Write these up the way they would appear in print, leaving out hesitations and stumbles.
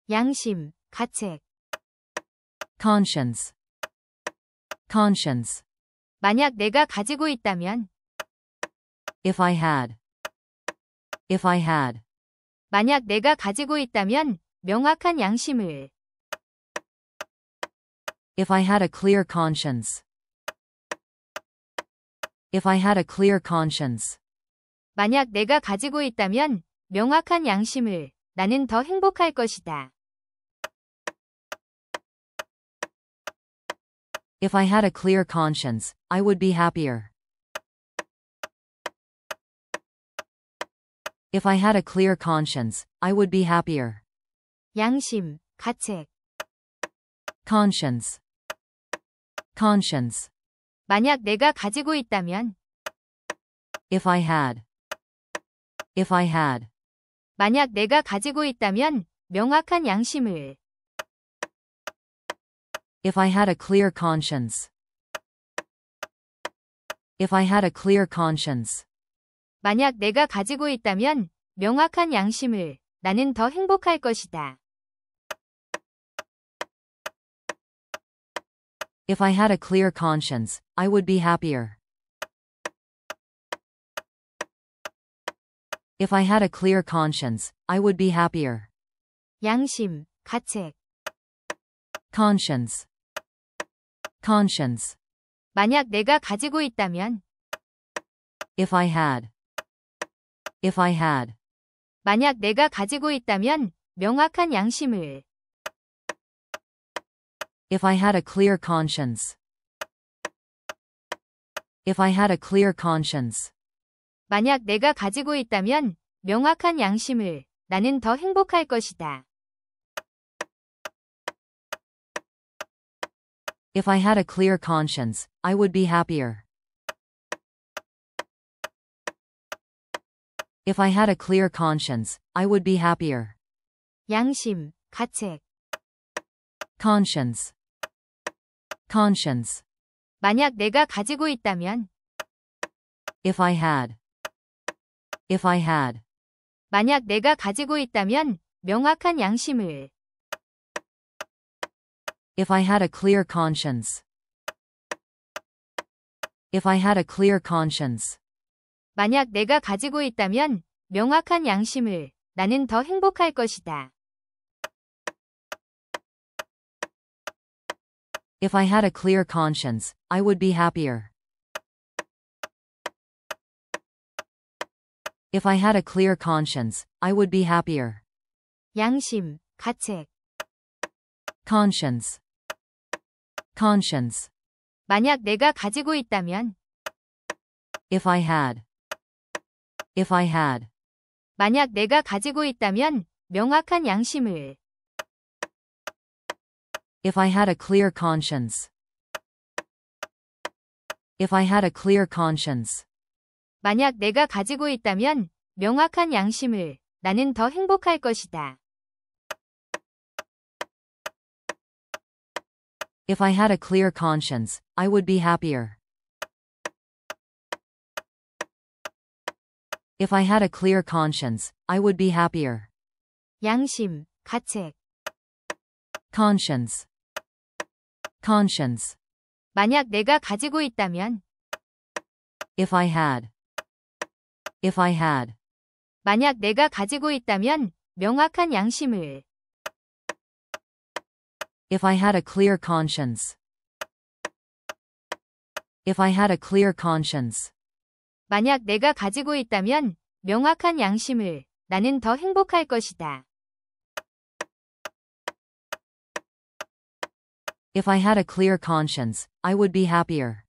양심, 가책. conscience, conscience. 만약 내가 가지고 있다면. If I had, if I had. 만약 내가 가지고 있다면 명확한 양심을. If I had a clear conscience. If I had a clear conscience. 만약 내가 가지고 있다면 명확한 양심을. 나는 더 행복할 것이다. If I had a clear conscience, I would be happier. If I had a clear conscience, I would be happier. 양심, 가책. Conscience, conscience. 만약 내가 가지고 있다면. If I had, if I had. 만약 내가 가지고 있다면 명확한 양심을. If I had a clear conscience. If I had a clear conscience. 만약 내가 가지고 있다면 명확한 양심을. 나는 더 행복할 것이다. If I had a clear conscience, I would be happier. If I had a clear conscience, I would be happier. 양심, 가책. Conscience, conscience. 만약 내가 가지고 있다면. If I had, if I had. 만약 내가 가지고 있다면 명확한 양심을. If I had a clear conscience. If I had a clear conscience. 만약 내가 가지고 있다면 명확한 양심을. 나는 더 행복할 것이다. If I had a clear conscience, I would be happier. If I had a clear conscience, I would be happier. 양심, 가책. Conscience, conscience. 만약 내가 가지고 있다면. If I had, if I had. 만약 내가 가지고 있다면 명확한 양심을. If I had a clear conscience. If I had a clear conscience. 만약 내가 가지고 있다면 명확한 양심을. 나는 더 행복할 것이다. If I had a clear conscience, I would be happier. If I had a clear conscience, I would be happier. 양심, 가책. Conscience, conscience. 만약 내가 가지고 있다면. If I had, if I had. 만약 내가 가지고 있다면 명확한 양심을. If I had a clear conscience. If I had a clear conscience. 만약 내가 가지고 있다면 명확한 양심을. 나는 더 행복할 것이다. If I had a clear conscience, I would be happier. If I had a clear conscience, I would be happier. 양심, 가책. Conscience, conscience. 만약 내가 가지고 있다면. If I had, if I had. 만약 내가 가지고 있다면 명확한 양심을. If I had a clear conscience. If I had a clear conscience. 만약 내가 가지고 있다면 명확한 양심을. 나는 더 행복할 것이다. If I had a clear conscience, I would be happier.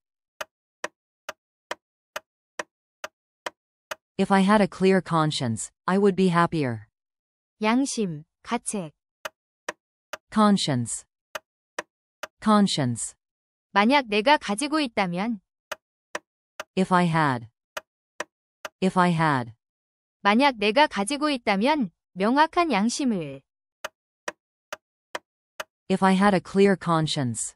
If I had a clear conscience, I would be happier. 양심, 가책. Conscience, conscience. 만약 내가 가지고 있다면. If I had, if I had. 만약 내가 가지고 있다면 명확한 양심을. If I had a clear conscience.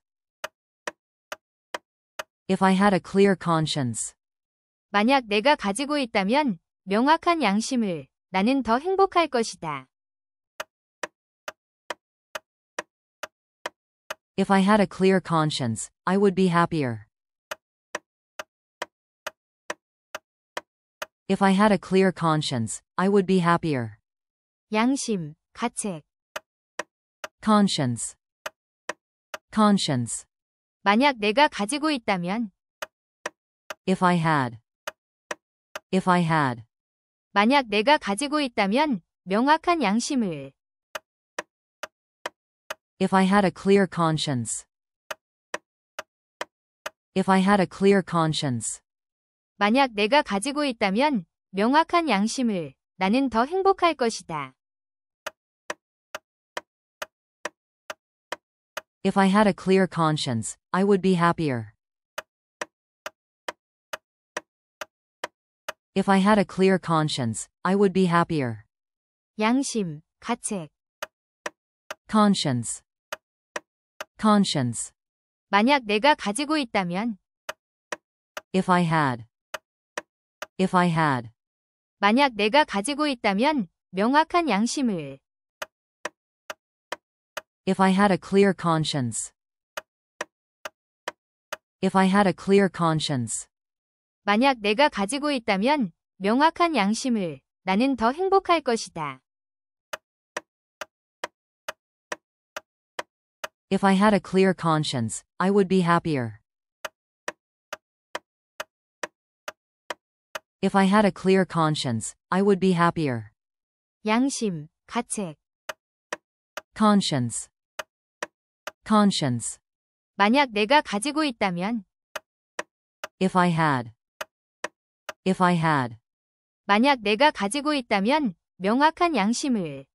If I had a clear conscience. 만약 내가 가지고 있다면 명확한 양심을. 나는 더 행복할 것이다. If I had a clear conscience, I would be happier. If I had a clear conscience, I would be happier. 양심, 가책. Conscience. Conscience. 만약 내가 가지고 있다면, If I had. If I had. 만약 내가 가지고 있다면, 명확한 양심을. If I had a clear conscience. If I had a clear conscience. 만약 내가 가지고 있다면, 명확한 양심을. 나는 더 행복할 것이다. If I had a clear conscience, I would be happier. If I had a clear conscience, I would be happier. 양심, 가책. Conscience. Conscience. 만약 내가 가지고 있다면, If I had. If I had. 만약 내가 가지고 있다면, 명확한 양심을. If I had a clear conscience. If I had a clear conscience. 만약 내가 가지고 있다면, 명확한 양심을. 나는 더 행복할 것이다. If I had a clear conscience, I would be happier. If I had a clear conscience, I would be happier. 양심, 가책. Conscience. Conscience. 만약 내가 가지고 있다면, If I had. If I had. 만약 내가 가지고 있다면, 명확한 양심을.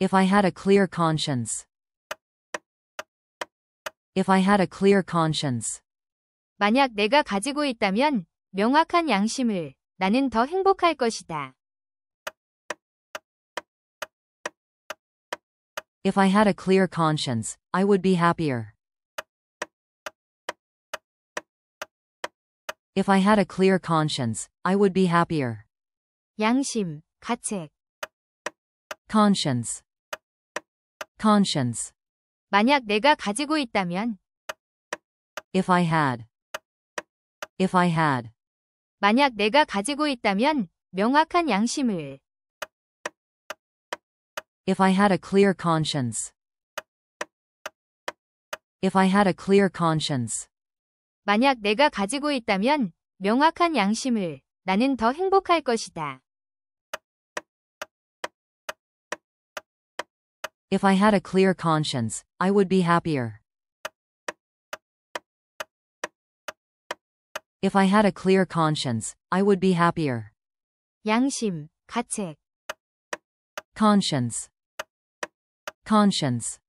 If I had a clear conscience. If I had a clear conscience. 만약 내가 가지고 있다면, 명확한 양심을. 나는 더 행복할 것이다. If I had a clear conscience, I would be happier. If I had a clear conscience, I would be happier. 양심, 가책. Conscience. Conscience. 만약 내가 가지고 있다면, If I had. If I had. 만약 내가 가지고 있다면, 명확한 양심을. If I had a clear conscience. If I had a clear conscience. 만약 내가 가지고 있다면, 명확한 양심을. 나는 더 행복할 것이다. If I had a clear conscience, I would be happier. If I had a clear conscience, I would be happier. 양심, 가책. Conscience. Conscience.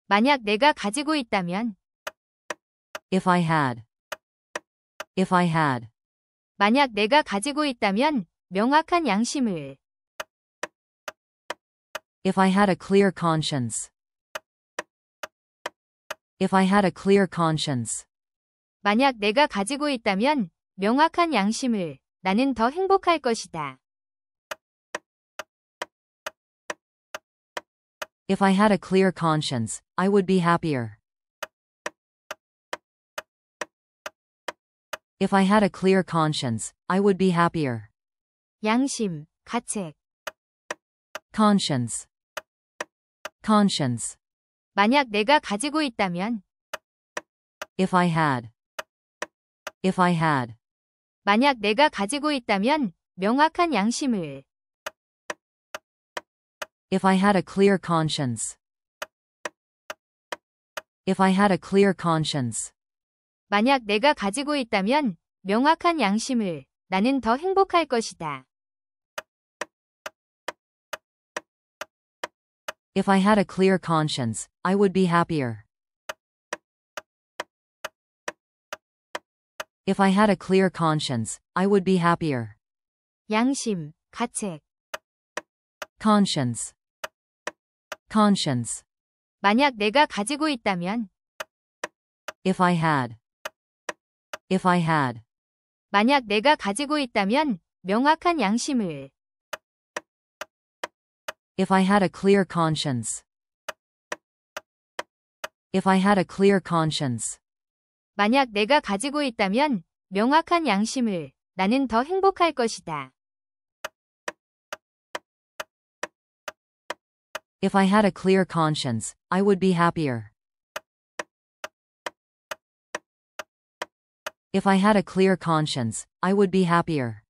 만약 내가 가지고 있다면, If I had. If I had. 만약 내가 가지고 있다면, 명확한 양심을. If I had a clear conscience. If I had a clear conscience. 만약 내가 가지고 있다면, 명확한 양심을. 나는 더 행복할 것이다. If I had a clear conscience, I would be happier. If I had a clear conscience, I would be happier. 양심, 가책. Conscience. Conscience. 만약 내가 가지고 있다면, If I had. If I had. 만약 내가 가지고 있다면, 명확한 양심을. If I had a clear conscience. If I had a clear conscience. 만약 내가 가지고 있다면, 명확한 양심을. 나는 더 행복할 것이다. If I had a clear conscience, I would be happier. If I had a clear conscience, I would be happier. 양심, 가책. Conscience. Conscience. 만약 내가 가지고 있다면, If I had. If I had. 만약 내가 가지고 있다면, 명확한 양심을. If I had a clear conscience. If I had a clear conscience. 만약 내가 가지고 있다면 명확한 양심을 나는 더 행복할 것이다. If I had a clear conscience, I would be happier. If I had a clear conscience, I would be happier.